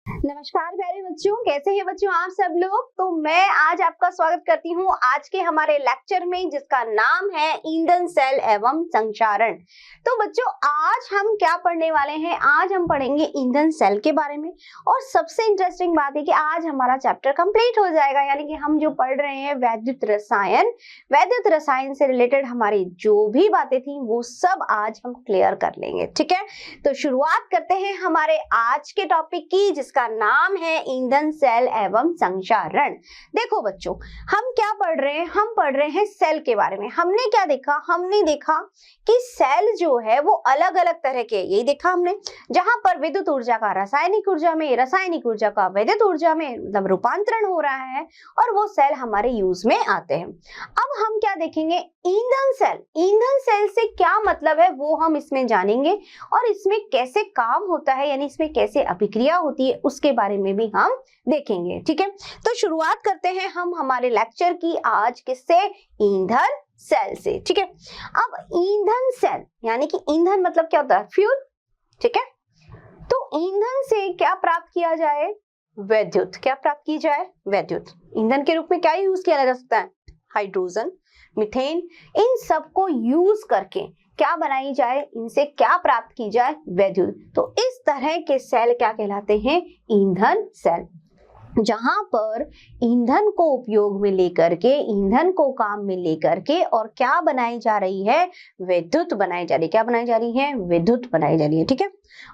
नमस्कार प्यारे बच्चों, कैसे हैं बच्चों आप सब लोग। तो मैं आज आपका स्वागत करती हूँ आज के हमारे लेक्चर में, जिसका नाम है ईंधन सेल एवं संक्षारण। तो बच्चों आज हम क्या पढ़ने वाले हैं, आज हम पढ़ेंगे ईंधन सेल के बारे में। और सबसे इंटरेस्टिंग बात है कि आज हमारा चैप्टर कंप्लीट हो जाएगा, यानी कि हम जो पढ़ रहे हैं वैद्युत रसायन से रिलेटेड हमारी जो भी बातें थी वो सब आज हम क्लियर कर लेंगे। ठीक है, तो शुरुआत करते हैं हमारे आज के टॉपिक की, जिसका नाम है ईंधन सेल एवं संक्षारण। देखो बच्चों, हम क्या पढ़ रहे हैं, हम पढ़ रहे हैं सेल के बारे में। हमने क्या देखा, हमने देखा कि सेल जो है वो अलग अलग तरह के, यही देखा हमने, जहां पर विद्युत ऊर्जा का रासायनिक ऊर्जा में, रासायनिक ऊर्जा का वैद्युत ऊर्जा में मतलब रूपांतरण हो रहा है, और वो सेल हमारे यूज में आते हैं। अब हम क्या देखेंगे, ईंधन सेल। ईंधन सेल से क्या मतलब है वो हम इसमें जानेंगे, और इसमें कैसे काम होता है, यानी इसमें कैसे अभिक्रिया होती है उसके बारे में भी हम देखेंगे। ठीक है, तो शुरुआत करते हैं हम हमारे लेक्चर की आज किससे, ईंधन सेल से। ठीक है, अब ईंधन सेल यानी कि ईंधन मतलब क्या होता है, फ्यूल। ठीक है, तो ईंधन से क्या प्राप्त किया जाए, विद्युत। क्या प्राप्त की जाए, विद्युत। ईंधन के रूप में क्या यूज किया जा सकता है, हाइड्रोजन, मीथेन, इन सबको यूज करके क्या बनाई जाए, इनसे क्या प्राप्त की जाए, विद्युत। तो इस तरह के सेल क्या कहलाते हैं, ईंधन सेल, जहां पर ईंधन को उपयोग में लेकर के, ईंधन को काम में लेकर के, और क्या बनाई जा रही है, विद्युत बनाई जा रही है। क्या बनाई जा रही है, विद्युत बनाई जा रही है। ठीक है,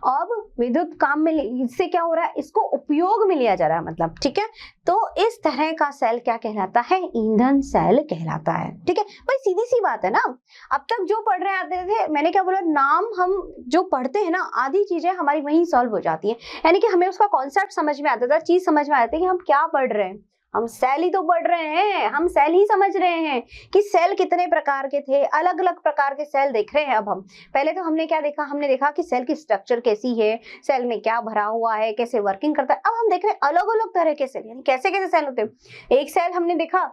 अब विद्युत काम में इससे क्या हो रहा है, इसको उपयोग में लिया जा रहा है मतलब। ठीक है, तो इस तरह का सेल क्या कहलाता है, ईंधन सेल कहलाता है। ठीक है भाई, सीधी सी बात है ना। अब तक जो पढ़ रहे आते थे, मैंने क्या बोला, नाम हम जो पढ़ते हैं ना, आधी चीजें हमारी वहीं सॉल्व हो जाती है, यानी कि हमें उसका कॉन्सेप्ट समझ में आता था, चीज समझ में आती है कि हम क्या पढ़ रहे हैं। हम सेल ही तो पढ़ रहे हैं, हम सेल ही समझ रहे हैं कि सेल कितने प्रकार के थे, अलग अलग प्रकार के सेल देख रहे हैं। अब हम पहले तो हमने क्या देखा, हमने देखा कि सेल की स्ट्रक्चर कैसी है, सेल में क्या भरा हुआ है, कैसे वर्किंग करता है। अब हम देख रहे हैं अलग अलग तरह के सेल, यानी कैसे कैसे सेल होते हैं। एक सेल हमने देखा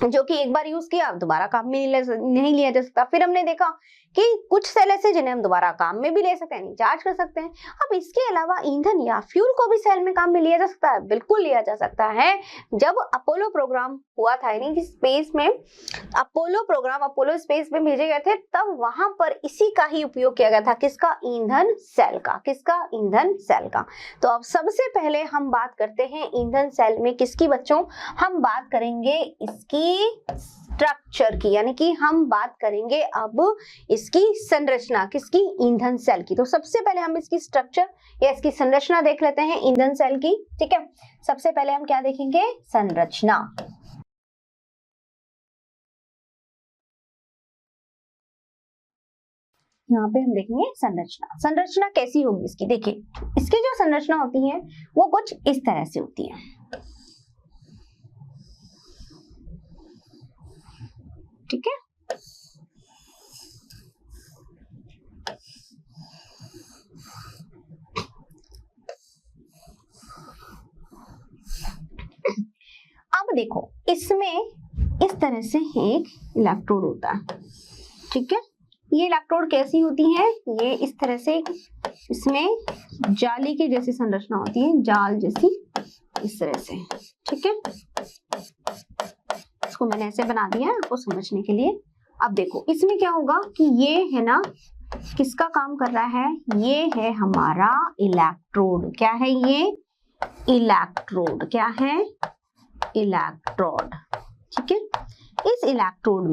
जो कि एक बार यूज किया दोबारा काम में नहीं लिया जा सकता। फिर हमने देखा कि कुछ सेल ऐसे जिन्हें हम दोबारा काम में भी ले सकते हैं, चार्ज कर सकते हैं। अब इसके अलावा ईंधन या फ्यूल को भी सेल में काम में लिया जा सकता है, बिल्कुल लिया जा सकता है। जब अपोलो प्रोग्राम हुआ था, यानी कि स्पेस में अपोलो स्पेस में भेजे गए थे, तब वहां पर इसी का ही उपयोग किया गया था। किसका, ईंधन सेल का। किसका, ईंधन सेल का। तो अब सबसे पहले हम बात करते हैं ईंधन सेल में किसकी बच्चों, हम बात करेंगे इसकी स्ट्रक्चर की, यानी कि हम बात करेंगे अब इसकी संरचना, किसकी, ईंधन सेल की। तो सबसे पहले हम इसकी स्ट्रक्चर या इसकी संरचना देख लेते हैं ईंधन सेल की। ठीक है, सबसे पहले हम क्या देखेंगे, संरचना। यहाँ पे हम देखेंगे संरचना। संरचना कैसी होगी इसकी, देखिए इसकी जो संरचना होती है वो कुछ इस तरह से होती है। ठीक है, अब देखो इसमें इस तरह से एक इलेक्ट्रोड होता है। ठीक है, ये इलेक्ट्रोड कैसी होती है, ये इस तरह से, इसमें जाली की जैसी संरचना होती है, जाल जैसी, इस तरह से। ठीक है, इसको मैंने ऐसे बना दिया है आपको समझने के लिए। अब देखो इसमें क्या होगा कि ये है ना, किसका काम कर रहा है, ये है हमारा इलेक्ट्रोड। क्या है ये, इलेक्ट्रोड। क्या है, इलेक्ट्रोड। ठीक है, इस इलेक्ट्रोड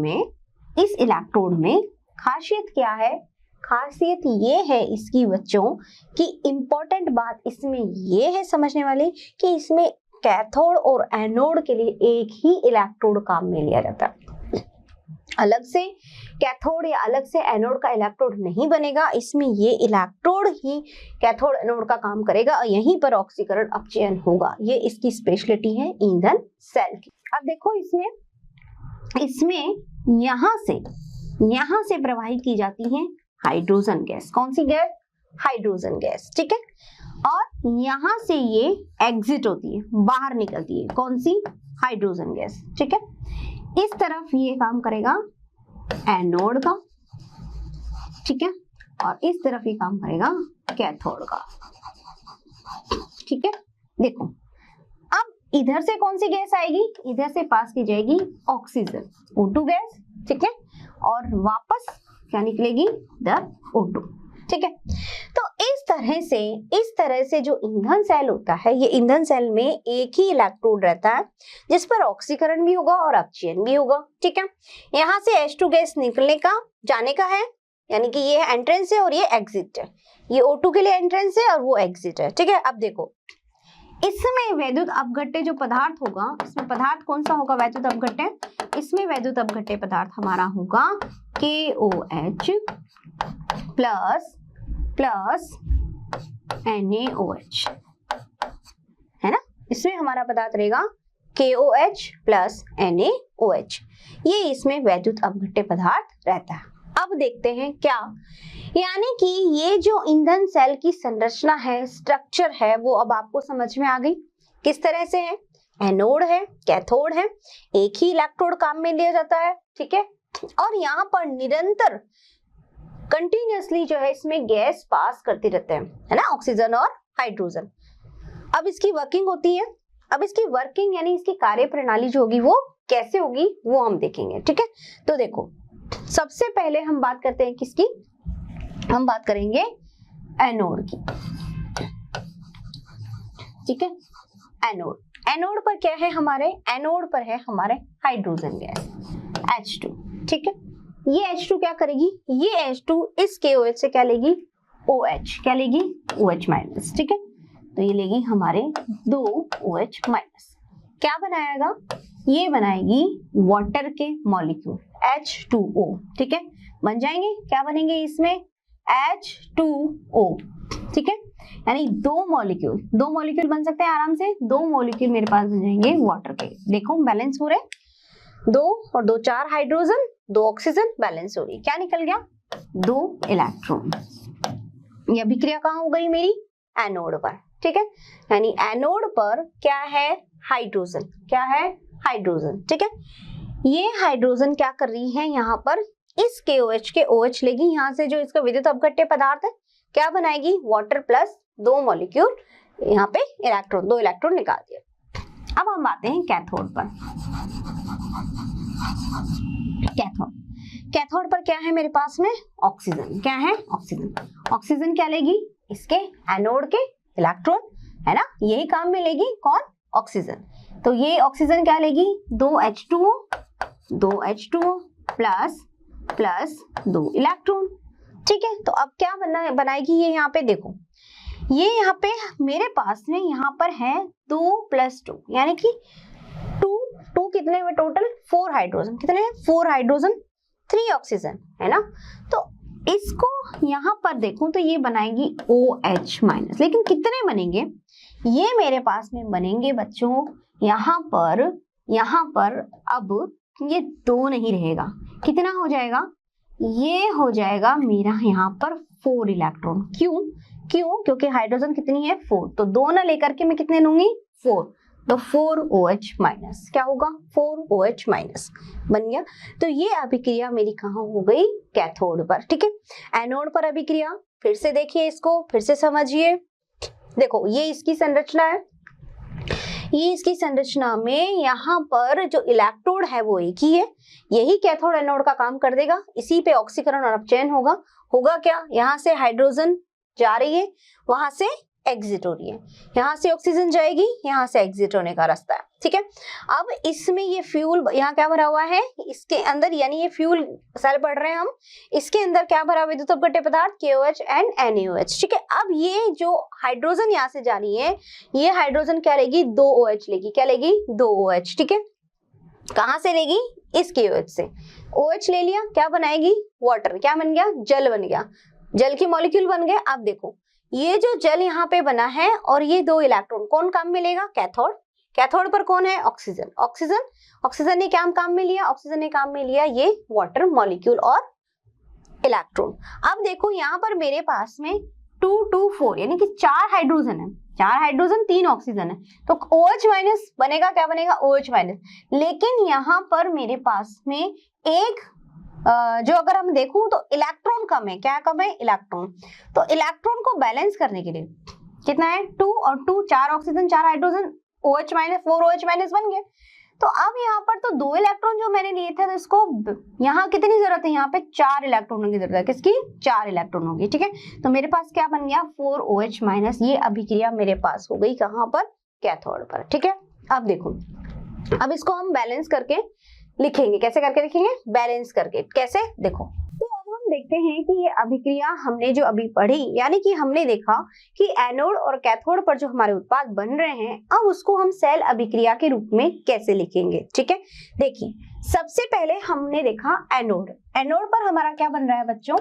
में खासियत क्या है, खासियत ये है इसकी बच्चों कि इंपॉर्टेंट बात इसमें ये है समझने वाली कि इसमें कैथोड और एनोड के लिए एक ही इलेक्ट्रोड काम में लिया जाता है। अलग से कैथोड या अलग से एनोड का इलेक्ट्रोड नहीं बनेगा, इसमें ये इलेक्ट्रोड ही कैथोड एनोड का काम करेगा और यहीं पर ऑक्सीकरण अपचयन होगा। ये इसकी स्पेशलिटी है ईंधन सेल की। अब देखो इसमें यहां से प्रवाहित की जाती है हाइड्रोजन गैस। कौन सी गैस, हाइड्रोजन गैस। ठीक है, और यहां से ये एग्जिट होती है, बाहर निकलती है, कौन सी, हाइड्रोजन गैस। ठीक है, इस तरफ ये काम करेगा एनोड का। ठीक है, और इस तरफ ये काम करेगा कैथोड का। ठीक है, देखो अब इधर से कौन सी गैस आएगी, इधर से पास की जाएगी ऑक्सीजन, O2 गैस, ठीक है, और वापस क्या निकलेगी, द O2, ठीक है। तो इस तरह से जो ईंधन सेल होता है, ये ईंधन सेल में एक ही इलेक्ट्रोड रहता है जिस पर ऑक्सीकरण भी होगा और अपचयन भी होगा, ठीक है। यहाँ से H2 गैस निकलने का जाने का है, यानी कि ये एंट्रेंस है और ये एग्जिट है, ये O2 के लिए एंट्रेंस है और वो एग्जिट है, ठीक है। अब देखो इसमें वैद्युत अपघट्य जो पदार्थ होगा, इसमें पदार्थ कौन सा होगा वैद्युत अपघट्य, इसमें वैद्युत अपघट्य पदार्थ हमारा होगा KOH प्लस NaOH, है ना, इसमें हमारा पदार्थ रहेगा KOH प्लस NaOH, ये इसमें वैद्युत अपघट्य पदार्थ रहता है। अब देखते हैं क्या, यानी कि ये जो ईंधन सेल की संरचना है, स्ट्रक्चर है, वो अब आपको समझ में आ गई किस तरह से है। एनोड है, कैथोड है, एक ही इलेक्ट्रोड काम में लिया जाता है, ठीक है, और यहाँ पर निरंतर कंटिन्यूअसली जो है इसमें गैस पास करती रहते हैं, है ना, ऑक्सीजन और हाइड्रोजन। अब इसकी वर्किंग होती है, अब इसकी वर्किंग यानी इसकी कार्य प्रणाली जो होगी वो कैसे होगी वो हम देखेंगे, ठीक है। तो देखो सबसे पहले हम बात करते हैं किसकी, हम बात करेंगे एनोड की, ठीक है। एनोड पर क्या है हमारे, एनोड पर है हमारे हाइड्रोजन गैस H2, ठीक है। ये H2 क्या करेगी, ये H2 इस KOH से क्या लेगी, OH, क्या लेगी, OH माइनस, ठीक है। तो ये लेगी हमारे 2 OH माइनस, क्या बनाएगा, ये बनाएगी वाटर के मॉलिक्यूल H2O, ठीक है, बन जाएंगे, क्या बनेंगे इसमें H2O, ठीक है, यानी दो मॉलिक्यूल बन सकते हैं आराम से, 2 मॉलिक्यूल मेरे पास बन जाएंगे वाटर के। देखो बैलेंस हो रहे, 2 और 2 4 हाइड्रोजन, 2 ऑक्सीजन, बैलेंस हो रही, क्या निकल गया, 2 इलेक्ट्रॉन। ये अभिक्रिया कहाँ हो गई मेरी, एनोड पर, ठीक है, यानी एनोड पर क्या है, हाइड्रोजन, क्या है, हाइड्रोजन, ठीक है। ये हाइड्रोजन क्या कर रही है, यहाँ पर इस KOH के OH लेगी, यहाँ से जो इसका विद्युत अपघट्य पदार्थ है क्या बनाएगी, वाटर प्लस 2 मॉलिक्यूल, यहाँ पे इलेक्ट्रॉन, 2 इलेक्ट्रॉन निकाल दिया। अब हम आते हैं कैथोड पर। कैथोड पर क्या है मेरे पास में, ऑक्सीजन, क्या है, ऑक्सीजन क्या लेगी, इसके एनोड के इलेक्ट्रॉन, है ना, यही काम में लेगी कौन, ऑक्सीजन। तो ये ऑक्सीजन क्या लेगी, 2 H2O प्लस 2 इलेक्ट्रॉन, ठीक है। तो अब क्या बनाएगी ये, यहाँ पे देखो, ये यहाँ पे मेरे पास में यहाँ पर है 2 + 2, यानी कि 2 कितने हुए टोटल, 4 हाइड्रोजन, कितने, 4 हाइड्रोजन 3 ऑक्सीजन, है ना। तो इसको यहाँ पर देखूं तो ये बनाएगी OH माइनस, लेकिन कितने बनेंगे, ये मेरे पास में बनेंगे बच्चों यहाँ पर अब ये 2 नहीं रहेगा, कितना हो जाएगा, ये हो जाएगा मेरा यहाँ पर 4 इलेक्ट्रॉन। क्यों, क्योंकि हाइड्रोजन कितनी है, 4, तो 2 ना लेकर के मैं कितने लूंगी, 4, तो 4 OH माइनस, क्या होगा, 4 OH माइनस बन गया। तो ये अभिक्रिया मेरी कहाँ हो गई, कैथोड पर, ठीक है। एनोड पर अभिक्रिया फिर से देखिए, इसको फिर से समझिए, देखो ये इसकी संरचना है, ये इसकी संरचना में यहाँ पर जो इलेक्ट्रोड है वो एक ही है, यही कैथोड एनोड का काम कर देगा, इसी पे ऑक्सीकरण और अपचयन होगा क्या, यहाँ से हाइड्रोजन जा रही है, वहां से एग्जिट हो रही है, यहाँ से ऑक्सीजन जाएगी, यहाँ से एग्जिट होने का रास्ता है, ठीक है। अब इसमें ये फ्यूल यहाँ क्या भरा हुआ है, इसके अंदर, यानी ये फ्यूल सेल पढ़ रहे हैं हम, इसके अंदर क्या भरा हुआ, विद्युत अपघट्य पदार्थ KOH एंड NaOH, ठीक है। अब ये जो हाइड्रोजन यहाँ से जा रही है, ये हाइड्रोजन क्या लेगी, 2 OH लेगी, क्या लेगी, 2 OH, ठीक है। कहाँ से लेगी, इस KOH से, OH ले लिया, क्या बनाएगी, वाटर, क्या बन गया, जल बन गया, जल की मॉलिक्यूल बन गए। अब देखो ये जो जल यहाँ पे बना है और ये 2 इलेक्ट्रॉन कौन काम में लेगा, कैथोड पर कौन है, ऑक्सीजन ने क्या काम में लिया, ऑक्सीजन ने काम में लिया ये वाटर मॉलिक्यूल और इलेक्ट्रॉन। अब देखो यहाँ पर मेरे पास में 2 2 4 यानी कि 4 हाइड्रोजन है, 4 हाइड्रोजन 3 ऑक्सीजन है, तो OH माइनस बनेगा, क्या बनेगा, OH माइनस। लेकिन यहाँ पर मेरे पास में एक जो अगर हम देखूं तो इलेक्ट्रॉन कम है, क्या कम है, इलेक्ट्रॉन। तो इलेक्ट्रॉन को बैलेंस करने के लिए कितना है 2 और 2 4 oxygen 4 hydrogen OH minus 4 OH minus बन गया। तो अब यहाँ पर तो 2 इलेक्ट्रॉन जो मैंने लिए थे तो इसको यहाँ कितनी जरूरत है, यहाँ पे 4 इलेक्ट्रॉनों की जरूरत है। किसकी? 4 इलेक्ट्रॉनों की। ठीक है, तो मेरे पास क्या बन गया 4 OH माइनस। ये अभिक्रिया मेरे पास हो गई कहाँ पर? कैथोड पर। ठीक है, अब देखो, अब इसको हम बैलेंस करके लिखेंगे। कैसे करके लिखेंगे? बैलेंस करके। कैसे? देखो, तो अब हम देखते हैं कि ये अभिक्रिया हमने जो अभी पढ़ी, यानी कि हमने देखा कि एनोड और कैथोड पर जो हमारे उत्पाद बन रहे हैं, अब उसको हम सेल अभिक्रिया के रूप में कैसे लिखेंगे। ठीक है, देखिए, सबसे पहले हमने देखा एनोड। एनोड पर हमारा क्या बन रहा है बच्चों?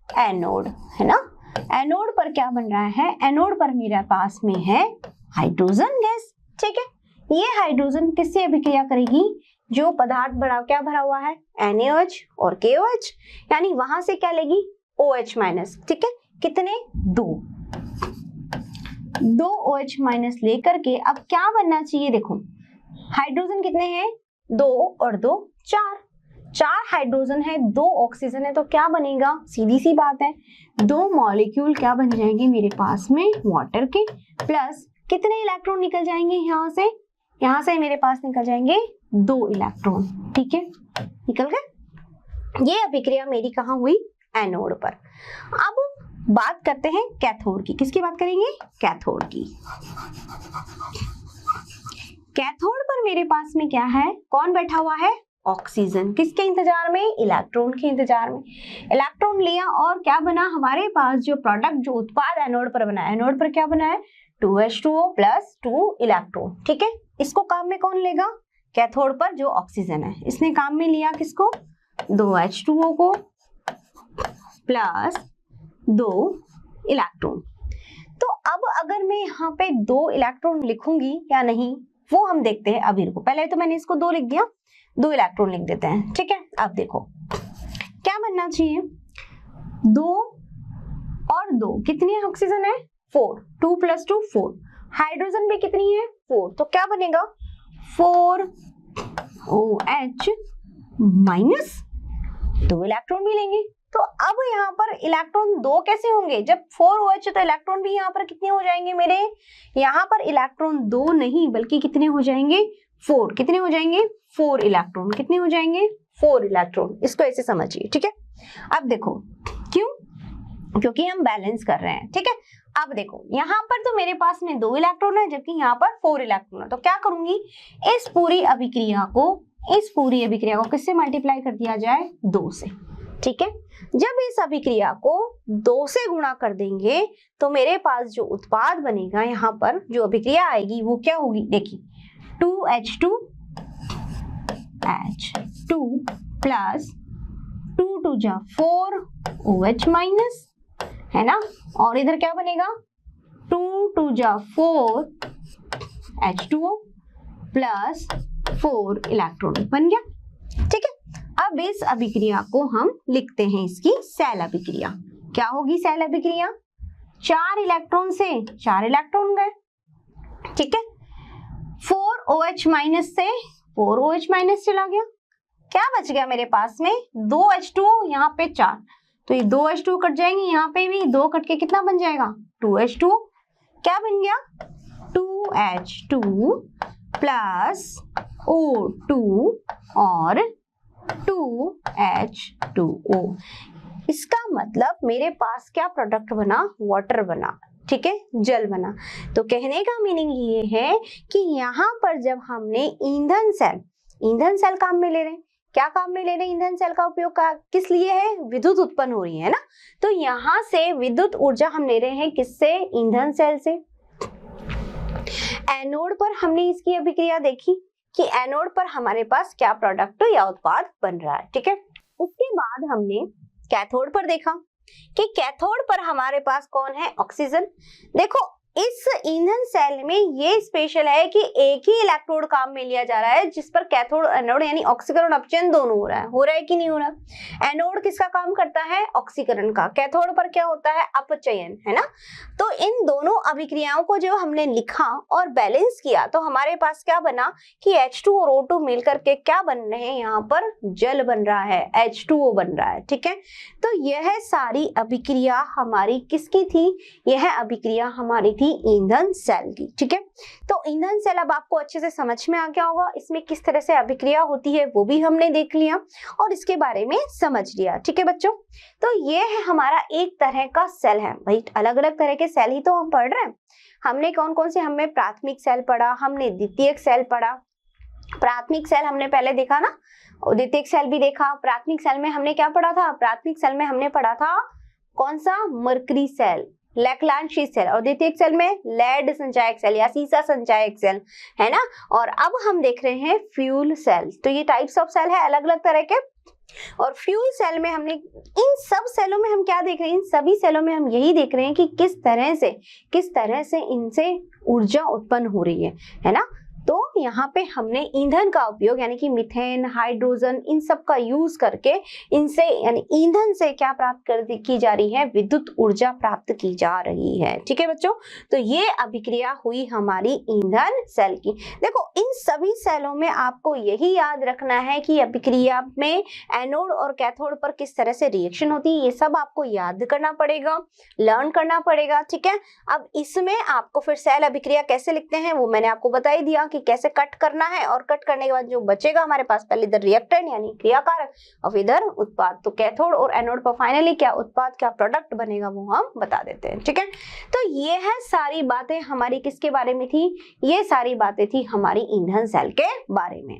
एनोड, है ना। एनोड पर क्या बन रहा है? एनोड पर मेरे पास में है हाइड्रोजन गैस। ठीक है, ये हाइड्रोजन किससे अभिक्रिया करेगी? जो पदार्थ बड़ा क्या भरा हुआ है NaOH और KOH, यानी वहां से क्या लेगी? OH minus. ठीक है, कितने? 2 OH माइनस लेकर के अब क्या बनना चाहिए? देखो, हाइड्रोजन कितने हैं? 2 और 2 4 हाइड्रोजन है, 2 ऑक्सीजन है, तो क्या बनेगा? सीधी सी बात है, 2 मॉलिक्यूल क्या बन जाएंगे मेरे पास में? वाटर के। प्लस कितने इलेक्ट्रॉन निकल जाएंगे यहाँ से? यहाँ से मेरे पास निकल जाएंगे 2 इलेक्ट्रॉन। ठीक है, निकल गए। ये अभिक्रिया मेरी कहाँ हुई? एनोड पर। अब बात करते हैं कैथोड की। किसकी बात करेंगे? कैथोड की। कैथोड पर मेरे पास में क्या है? कौन बैठा हुआ है? ऑक्सीजन। किसके इंतजार में? इलेक्ट्रॉन के इंतजार में। इलेक्ट्रॉन लिया और क्या बना हमारे पास? जो प्रोडक्ट, जो उत्पाद एनोड पर बना है, एनोड पर क्या बना है? 2H2O plus 2 electron. ठीक है, इसको काम में कौन लेगा? कैथोड पर जो ऑक्सीजन है, इसने काम में लिया किसको? 2H2O को प्लस 2 इलेक्ट्रॉन। तो अब अगर मैं यहाँ पे 2 इलेक्ट्रॉन लिखूंगी या नहीं, वो हम देखते हैं अभी। रुको, पहले तो मैंने इसको 2 लिख दिया, 2 इलेक्ट्रॉन लिख देते हैं। ठीक है, अब देखो क्या बनना चाहिए? 2 और 2 कितनी ऑक्सीजन है? 4। 2 प्लस 2 4। हाइड्रोजन भी कितनी है? 4। तो क्या बनेगा? 4 OH माइनस 2 इलेक्ट्रॉन भी लेंगे। तो अब यहाँ पर इलेक्ट्रॉन 2 कैसे होंगे? जब 4 OH है तो इलेक्ट्रॉन भी यहाँ पर कितने हो जाएंगे मेरे? यहाँ पर इलेक्ट्रॉन 2 नहीं बल्कि कितने हो जाएंगे? 4। कितने हो जाएंगे? 4 इलेक्ट्रॉन। कितने हो जाएंगे? 4 इलेक्ट्रॉन। इसको ऐसे समझिए। ठीक है, अब देखो क्यों? क्योंकि हम बैलेंस कर रहे हैं। ठीक है, अब देखो यहाँ पर तो मेरे पास में 2 इलेक्ट्रॉन है, जबकि यहाँ पर 4 इलेक्ट्रॉन है। तो क्या करूंगी? इस पूरी अभिक्रिया को किससे मल्टीप्लाई कर दिया जाए? 2 से। ठीक है, जब इस अभिक्रिया को 2 से गुणा कर देंगे तो मेरे पास जो उत्पाद बनेगा, यहाँ पर जो अभिक्रिया आएगी वो क्या होगी? देखिए, 2H2 प्लस 2 2 जा 4 OH माइनस, है ना। और इधर क्या बनेगा? 2 2 जा 4 H2O प्लस 4 इलेक्ट्रॉन बन गया। ठीक है, अब इस अभिक्रिया को हम लिखते हैं इसकी सेल अभिक्रिया। क्या होगी सेल अभिक्रिया? 4 इलेक्ट्रॉन से 4 इलेक्ट्रॉन गए। ठीक है, 4 OH माइनस से 4 OH माइनस चला गया। क्या बच गया मेरे पास में? 2 H2O, यहाँ पे 4, तो ये 2 H2O कट जाएंगे, यहाँ पे भी 2 कट के कितना बन जाएगा? 2 H2O। क्या बन गया? 2 H2 प्लस O2 और 2 H2O। इसका मतलब मेरे पास क्या प्रोडक्ट बना? वाटर बना। ठीक है, जल बना। तो कहने का मीनिंग ये है कि यहाँ पर जब हमने ईंधन सेल काम में ले रहे हैं। क्या काम में ले रहे हैं? ईंधन सेल का उपयोग किस लिए है? विद्युत उत्पन्न हो रही है ना। तो यहाँ से विद्युत ऊर्जा हम ले रहे हैं किससे? ईंधन सेल से। एनोड पर हमने इसकी अभिक्रिया देखी कि एनोड पर हमारे पास क्या प्रोडक्ट या उत्पाद बन रहा है। ठीक है, उसके बाद हमने कैथोड पर देखा कि कैथोड पर हमारे पास कौन है? ऑक्सीजन। देखो, इस ईंधन सेल में ये स्पेशल है कि एक ही इलेक्ट्रोड काम में लिया जा रहा है, जिस पर कैथोड एनोड यानी ऑक्सीकरण अपचयन दोनों हो रहा है कि नहीं हो रहा? एनोड किसका काम करता है? ऑक्सीकरण का। कैथोड पर क्या होता है? अपचयन, है ना। तो इन दोनों अभिक्रियाओं को जो हमने लिखा और बैलेंस किया तो हमारे पास क्या बना कि H2 और O2 मिलकर के क्या बन रहे हैं? यहाँ पर जल बन रहा है, H2O बन रहा है। ठीक है, तो यह सारी अभिक्रिया हमारी किसकी थी? यह अभिक्रिया हमारी थी ईंधन सेल की। ठीक है, तो ईंधन सेल अब आपको अच्छे से समझ में आ गया होगा, इसमें किस तरह से अभिक्रिया होती है वो भी हमने देख लिया और इसके बारे में समझ लिया। ठीक है बच्चों, तो ये है हमारा एक तरह का सेल है भाई, अलग अलग तरह के सेल ही तो हम पढ़ रहे हैं। हमने कौन कौन से, हमने प्राथमिक सेल पढ़ा, हमने द्वितीयक सेल पढ़ा। प्राथमिक सेल हमने पहले देखा ना, और द्वितीयक सेल भी देखा। प्राथमिक सेल में हमने क्या पढ़ा था, प्राथमिक सेल में हमने पढ़ा था कौन सा, मरकरी सेल, लैक्लांशी सेल, और द्वितीयक सेल में लेड संचायक सेल या सीसा संचायक सेल, है ना। और अब हम देख रहे हैं फ्यूल सेल। तो ये टाइप्स ऑफ सेल है अलग अलग तरह के। और फ्यूल सेल में हमने, इन सब सेलों में हम क्या देख रहे हैं, इन सभी सेलों में हम यही देख रहे हैं कि किस तरह से इनसे ऊर्जा उत्पन्न हो रही है ना। तो यहाँ पे हमने ईंधन का उपयोग यानी कि मीथेन, हाइड्रोजन, इन सब का यूज करके इनसे यानी ईंधन से क्या प्राप्त की जा रही है, विद्युत ऊर्जा प्राप्त की जा रही है। ठीक है बच्चों, तो ये अभिक्रिया हुई हमारी ईंधन सेल की। देखो इन सभी सेलों में आपको यही याद रखना है कि अभिक्रिया में एनोड और कैथोड पर किस तरह से रिएक्शन होती है, ये सब आपको याद करना पड़ेगा, लर्न करना पड़ेगा। ठीक है, अब इसमें आपको फिर सेल अभिक्रिया कैसे लिखते हैं वो मैंने आपको बता ही दिया कि कैसे कट करना है, और कट करने के बाद जो बचेगा हमारे पास, पहले इधर रिएक्टेंट यानी क्रियाकारक और फिर इधर उत्पाद। तो कैथोड और एनोड पर फाइनली क्या उत्पाद, क्या प्रोडक्ट बनेगा वो हम बता देते हैं। ठीक है, तो ये है सारी बातें हमारी किसके बारे में थी, ये सारी बातें थी हमारी ईंधन सेल के बारे में।